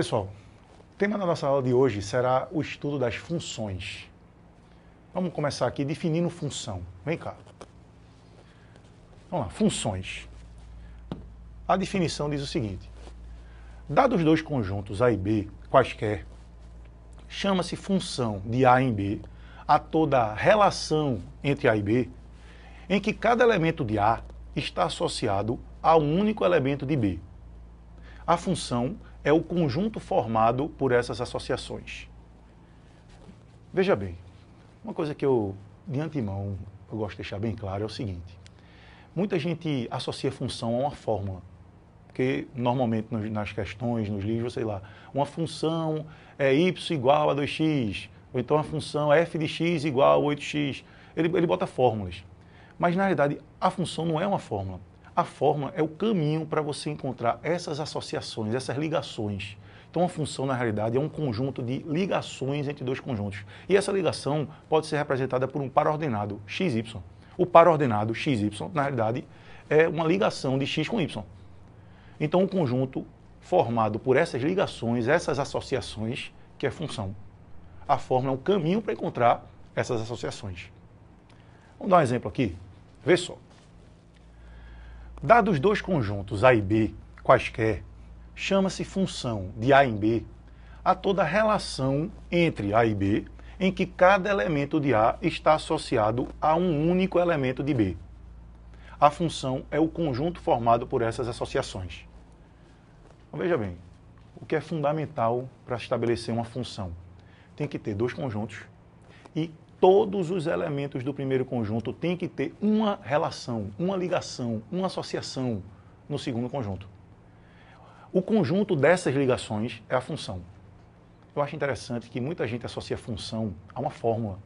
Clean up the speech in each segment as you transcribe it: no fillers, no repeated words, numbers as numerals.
pessoal, o tema da nossa aula de hoje será o estudo das funções. Vamos começar aqui definindo função. Vem cá. Vamos lá, funções. A definição diz o seguinte: dados dois conjuntos A e B, quaisquer, chama-se função de A em B a toda relação entre A e B, em que cada elemento de A está associado a um único elemento de B. A função é o conjunto formado por essas associações. Veja bem, uma coisa que de antemão, eu gosto de deixar bem claro é o seguinte: muita gente associa função a uma fórmula, porque normalmente nas questões, nos livros, sei lá, uma função é y igual a 2x, ou então a função é f de x igual a 8x. Ele bota fórmulas. Mas, na realidade, a função não é uma fórmula. A fórmula é o caminho para você encontrar essas associações, essas ligações. Então, a função, na realidade, é um conjunto de ligações entre dois conjuntos. E essa ligação pode ser representada por um par ordenado xy. O par ordenado xy, na realidade, é uma ligação de x com y. Então, um conjunto formado por essas ligações, essas associações, que é função. A fórmula é um caminho para encontrar essas associações. Vamos dar um exemplo aqui? Vê só. Dados dois conjuntos A e B, quaisquer, chama-se função de A em B a toda relação entre A e B em que cada elemento de A está associado a um único elemento de B. A função é o conjunto formado por essas associações. Então, veja bem, o que é fundamental para estabelecer uma função? Tem que ter dois conjuntos e todos os elementos do primeiro conjunto têm que ter uma relação, uma ligação, uma associação no segundo conjunto. O conjunto dessas ligações é a função. Eu acho interessante que muita gente associa função a uma fórmula,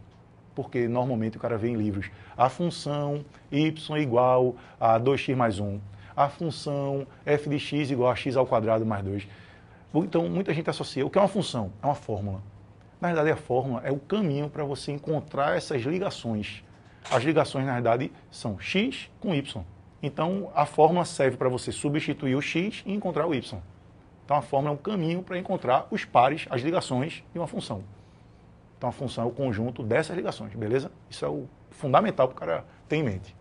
porque normalmente o cara vê em livros a função y igual a 2x mais 1, a função f de x igual a x ao quadrado mais 2. Então, muita gente associa. O que é uma função? É uma fórmula. Na verdade, a fórmula é o caminho para você encontrar essas ligações. As ligações, na verdade, são x com y. Então, a fórmula serve para você substituir o x e encontrar o y. Então, a fórmula é um caminho para encontrar os pares, as ligações de uma função. Então, a função é o conjunto dessas ligações, beleza? Isso é o fundamental para o cara ter em mente.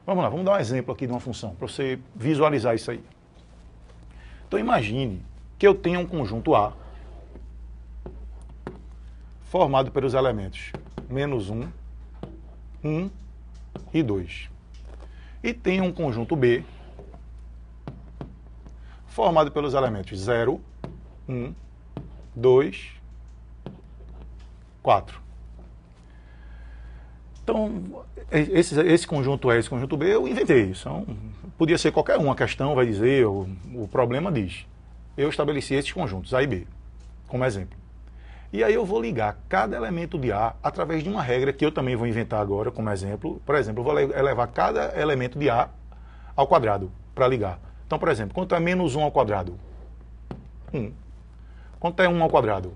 Vamos lá, vamos dar um exemplo aqui de uma função, para você visualizar isso aí. Então, imagine que eu tenha um conjunto A, formado pelos elementos -1, 1 e 2. E tem um conjunto B, formado pelos elementos 0, 1, 2, 4. Então, esse conjunto A e esse conjunto B, eu inventei isso. Então, podia ser qualquer um, a questão vai dizer, o problema diz. Eu estabeleci esses conjuntos, A e B, como exemplo. E aí eu vou ligar cada elemento de A através de uma regra que eu também vou inventar agora como exemplo. Por exemplo, eu vou elevar cada elemento de A ao quadrado para ligar. Então, por exemplo, quanto é -1 ao quadrado? 1. Quanto é 1 ao quadrado?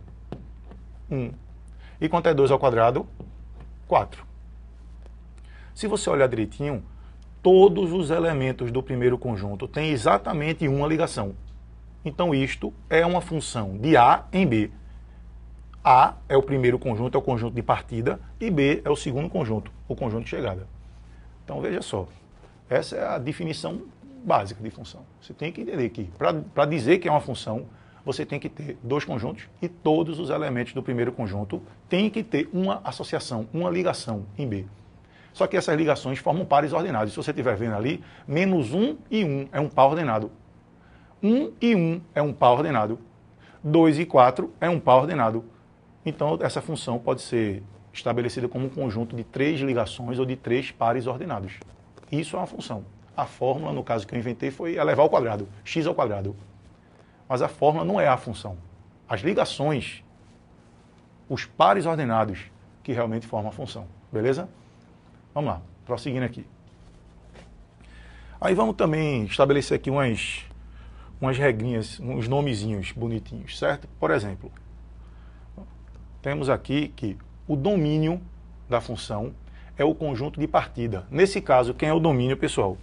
1. E quanto é 2 ao quadrado? 4. Se você olhar direitinho, todos os elementos do primeiro conjunto têm exatamente uma ligação. Então, isto é uma função de A em B. A é o primeiro conjunto, é o conjunto de partida, e B é o segundo conjunto, o conjunto de chegada. Então, veja só, essa é a definição básica de função. Você tem que entender que, para dizer que é uma função, você tem que ter dois conjuntos e todos os elementos do primeiro conjunto têm que ter uma associação, uma ligação em B. Só que essas ligações formam pares ordenados. Se você estiver vendo ali, -1 e 1 é um par ordenado. 1 e 1 é um par ordenado. 2 e 4 é um par ordenado. Então, essa função pode ser estabelecida como um conjunto de 3 ligações ou de 3 pares ordenados. Isso é uma função. A fórmula, no caso que eu inventei, foi elevar ao quadrado, x ao quadrado. Mas a fórmula não é a função. As ligações, os pares ordenados, que realmente formam a função. Beleza? Vamos lá, prosseguindo aqui. Aí vamos também estabelecer aqui umas regrinhas, uns nomezinhos bonitinhos, certo? Por exemplo, temos aqui que o domínio da função é o conjunto de partida. Nesse caso, quem é o domínio, pessoal?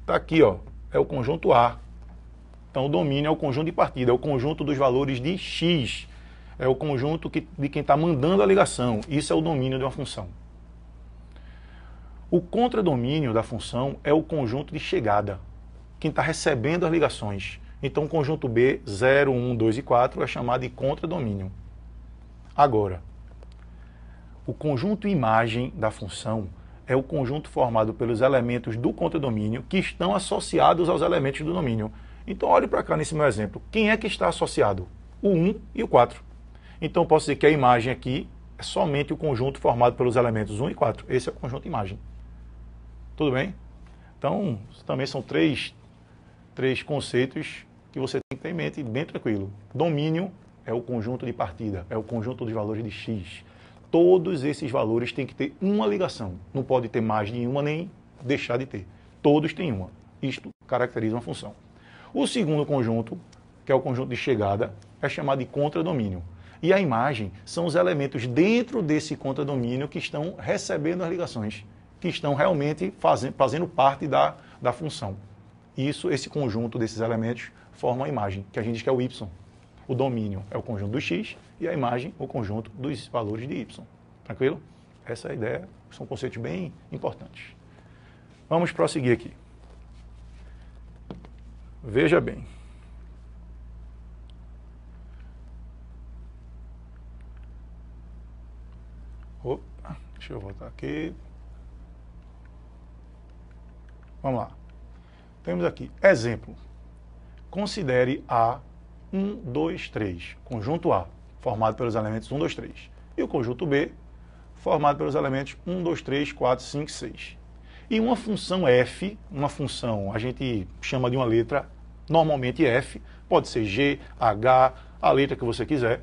Está aqui, ó, é o conjunto A. Então, o domínio é o conjunto de partida, é o conjunto dos valores de x, é o conjunto de quem está mandando a ligação. Isso é o domínio de uma função. O contradomínio da função é o conjunto de chegada, quem está recebendo as ligações. Então, o conjunto B, 0, 1, 2 e 4, é chamado de contradomínio. Agora, o conjunto imagem da função é o conjunto formado pelos elementos do contradomínio que estão associados aos elementos do domínio. Então, olhe para cá nesse meu exemplo. Quem é que está associado? O 1 e o 4. Então, eu posso dizer que a imagem aqui é somente o conjunto formado pelos elementos 1 e 4. Esse é o conjunto imagem. Tudo bem? Então, também são três conceitos que você tem que ter em mente, bem tranquilo. Domínio é o conjunto de partida, é o conjunto dos valores de x. Todos esses valores têm que ter uma ligação. Não pode ter mais de uma nem deixar de ter. Todos têm uma. Isto caracteriza uma função. O segundo conjunto, que é o conjunto de chegada, é chamado de contradomínio. E a imagem são os elementos dentro desse contradomínio que estão recebendo as ligações, que estão realmente fazendo parte da função. Esse conjunto desses elementos forma a imagem, que a gente diz que é o y. O domínio é o conjunto do x e a imagem o conjunto dos valores de y. Tranquilo? Essa é a ideia, são conceitos bem importantes. Vamos prosseguir aqui. Veja bem. Opa, deixa eu voltar aqui. Vamos lá. Temos aqui, exemplo. Considere A 1, 2, 3, conjunto A, formado pelos elementos 1, 2, 3. E o conjunto B, formado pelos elementos 1, 2, 3, 4, 5, 6. E uma função f, uma função, a gente chama de uma letra, normalmente f, pode ser g, h, a letra que você quiser,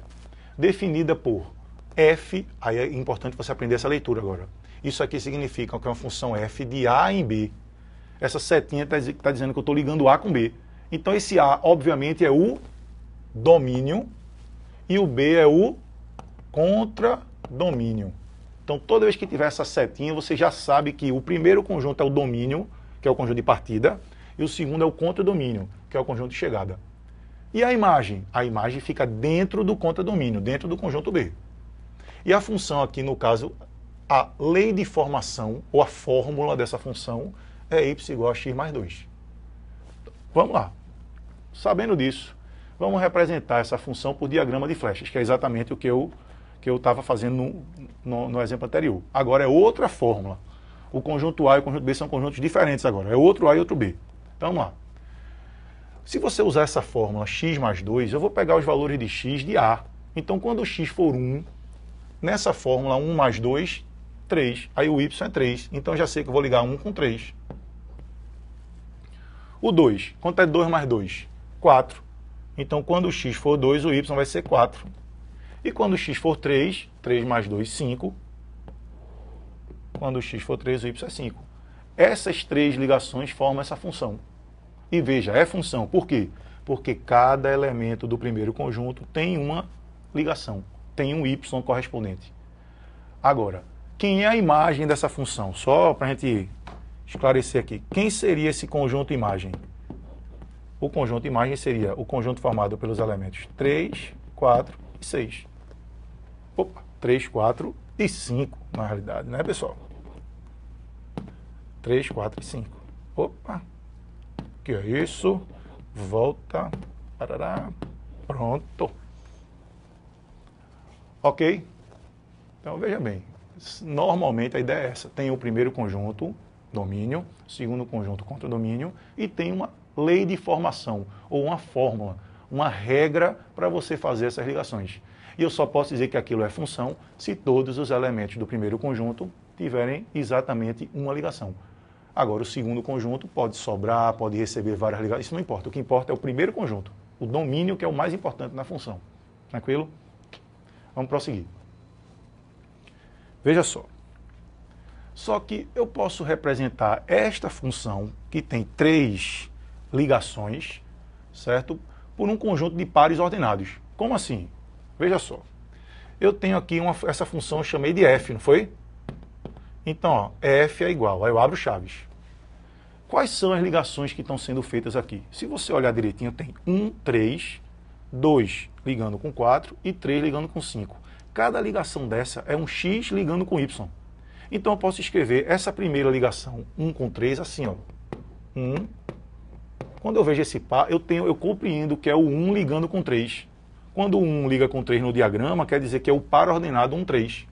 definida por f, aí é importante você aprender essa leitura agora. Isso aqui significa que é uma função f de A em B. Essa setinha está dizendo que eu estou ligando A com B. Então esse A, obviamente, é o domínio e o B é o contradomínio. Então toda vez que tiver essa setinha, você já sabe que o primeiro conjunto é o domínio, que é o conjunto de partida, e o segundo é o contradomínio, que é o conjunto de chegada. E a imagem? A imagem fica dentro do contradomínio, dentro do conjunto B. E a função aqui, no caso, a lei de formação, ou a fórmula dessa função, é y igual a x mais 2. Vamos lá. Sabendo disso, vamos representar essa função por diagrama de flechas, que é exatamente o que eu estava fazendo no exemplo anterior. Agora é outra fórmula. O conjunto A e o conjunto B são conjuntos diferentes agora. É outro A e outro B. Então vamos lá. Se você usar essa fórmula x mais 2, eu vou pegar os valores de x de A. Então quando o x for 1, nessa fórmula 1 mais 2, 3. Aí o y é 3. Então já sei que eu vou ligar 1 com 3. O 2. Quanto é 2 mais 2? 4. Então, quando o x for 2, o y vai ser 4. E quando o x for 3, 3 mais 2, 5. Quando o x for 3, o y é 5. Essas três ligações formam essa função. E veja, é função. Por quê? Porque cada elemento do primeiro conjunto tem uma ligação. Tem um y correspondente. Agora, quem é a imagem dessa função? Só para a gente esclarecer aqui. Quem seria esse conjunto imagem? O conjunto imagem seria o conjunto formado pelos elementos 3, 4 e 6. Opa, 3, 4 e 5, na realidade, né, pessoal? 3, 4 e 5. Opa, que é isso? Volta. Parará. Pronto. Ok? Então, veja bem. Normalmente a ideia é essa. Tem o primeiro conjunto, domínio, segundo conjunto, contradomínio, e tem uma lei de formação, ou uma fórmula, uma regra para você fazer essas ligações. E eu só posso dizer que aquilo é função se todos os elementos do primeiro conjunto tiverem exatamente uma ligação. Agora, o segundo conjunto pode sobrar, pode receber várias ligações, isso não importa. O que importa é o primeiro conjunto, o domínio, que é o mais importante na função. Tranquilo? Vamos prosseguir. Veja só. Só que eu posso representar esta função, que tem 3 ligações, certo? Por um conjunto de pares ordenados. Como assim? Veja só. Eu tenho aqui essa função, eu chamei de f, não foi? Então, ó, f é igual, aí eu abro chaves. Quais são as ligações que estão sendo feitas aqui? Se você olhar direitinho, tem 1, 3, 2 ligando com 4 e 3 ligando com 5. Cada ligação dessa é um X ligando com Y. Então eu posso escrever essa primeira ligação, 1 com 3, assim, ó. 1. Quando eu vejo esse par, eu compreendo que é o 1 ligando com 3. Quando o 1 liga com 3 no diagrama, quer dizer que é o par ordenado 1, 3.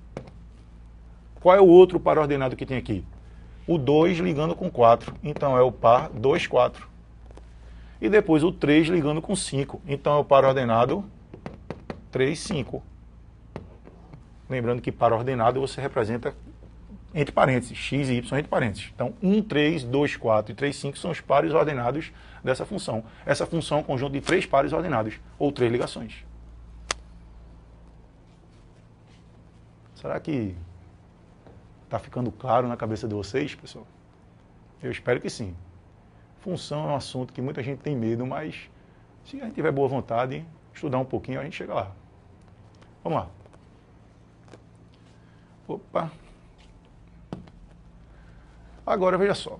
Qual é o outro par ordenado que tem aqui? O 2 ligando com 4, então é o par 2, 4. E depois o 3 ligando com 5, então é o par ordenado 3, 5. Lembrando que par ordenado você representa entre parênteses, x e y entre parênteses. Então 1, 3, 2, 4 e 3, 5 são os pares ordenados dessa função. Essa função é um conjunto de 3 pares ordenados, ou 3 ligações. Será que está ficando claro na cabeça de vocês, pessoal? Eu espero que sim. Função é um assunto que muita gente tem medo, mas se a gente tiver boa vontade, estudar um pouquinho, a gente chega lá. Vamos lá. Opa. Agora, veja só.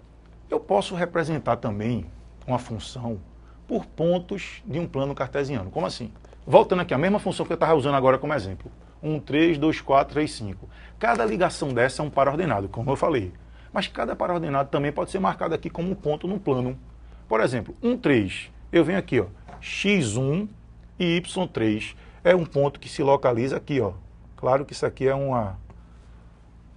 Eu posso representar também uma função por pontos de um plano cartesiano. Como assim? Voltando aqui, a mesma função que eu estava usando agora como exemplo. 1, 3, 2, 4, 3, 5. Cada ligação dessa é um par ordenado, como eu falei. Mas cada par ordenado também pode ser marcado aqui como um ponto no plano. Por exemplo, 1, 3. Eu venho aqui, ó, x1 e y3. É um ponto que se localiza aqui, ó. Claro que isso aqui é uma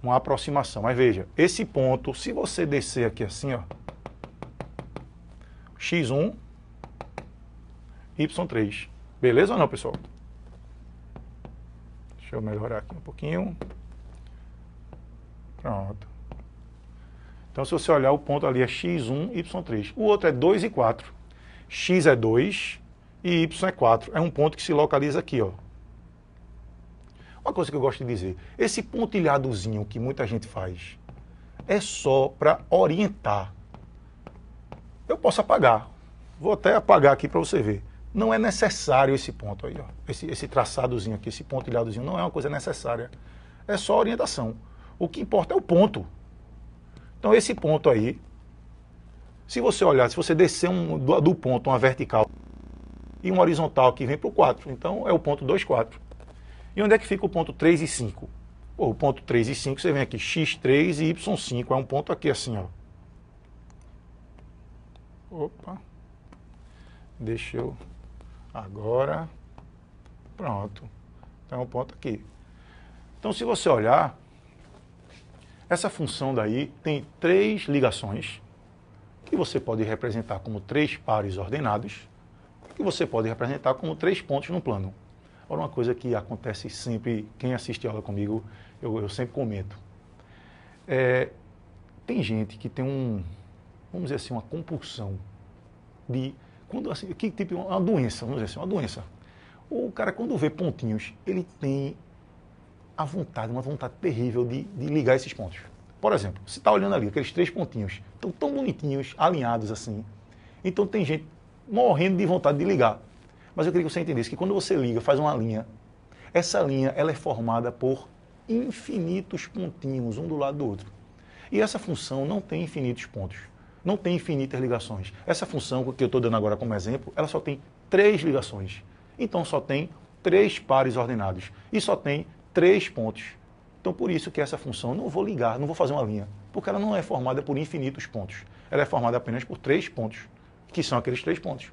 aproximação. Mas veja, esse ponto, se você descer aqui assim, ó, x1, y3. Beleza ou não, pessoal? Deixa eu melhorar aqui um pouquinho. Pronto. Então, se você olhar, o ponto ali é x1, y3. O outro é 2 e 4. X é 2 e y é 4. É um ponto que se localiza aqui, ó. Uma coisa que eu gosto de dizer, esse pontilhadozinho que muita gente faz é só para orientar. Eu posso apagar. Vou até apagar aqui para você ver. Não é necessário esse ponto aí, ó. Esse traçadozinho aqui, esse pontilhadozinho, não é uma coisa necessária. É só orientação. O que importa é o ponto. Então esse ponto aí, se você olhar, se você descer do ponto uma vertical e uma horizontal que vem para o 4, então é o ponto 2, 4. E onde é que fica o ponto 3 e 5? Pô, o ponto 3 e 5, você vem aqui, x3 e y5, é um ponto aqui assim, ó. Opa. Deixa eu... Agora, pronto. Então é um ponto aqui. Então se você olhar, essa função daí tem 3 ligações, que você pode representar como 3 pares ordenados, que você pode representar como 3 pontos no plano. Olha uma coisa que acontece sempre, quem assiste aula comigo, eu sempre comento. Tem gente que tem vamos dizer assim, uma compulsão de... Assim, que tipo, uma doença, vamos dizer assim, uma doença. O cara, quando vê pontinhos, ele tem uma vontade terrível de ligar esses pontos. Por exemplo, você está olhando ali, aqueles 3 pontinhos, estão tão bonitinhos, alinhados assim. Então tem gente morrendo de vontade de ligar. Mas eu queria que você entendesse que quando você liga, faz uma linha, essa linha ela é formada por infinitos pontinhos, um do lado do outro. E essa função não tem infinitos pontos. Não tem infinitas ligações. Essa função que eu estou dando agora como exemplo, ela só tem 3 ligações. Então só tem 3 pares ordenados. E só tem 3 pontos. Então por isso que essa função, não vou ligar, não vou fazer uma linha. Porque ela não é formada por infinitos pontos. Ela é formada apenas por 3 pontos. Que são aqueles 3 pontos.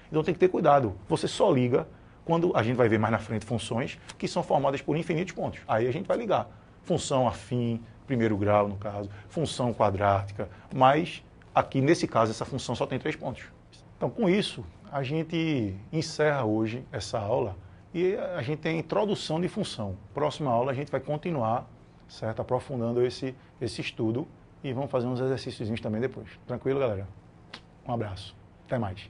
Então tem que ter cuidado. Você só liga quando a gente vai ver mais na frente funções que são formadas por infinitos pontos. Aí a gente vai ligar. Função afim, primeiro grau no caso, função quadrática, mas... Aqui, nesse caso, essa função só tem 3 pontos. Então, com isso, a gente encerra hoje essa aula e a gente tem a introdução de função. Próxima aula, a gente vai continuar, certo? Aprofundando esse estudo e vamos fazer uns exercícios também depois. Tranquilo, galera? Um abraço. Até mais.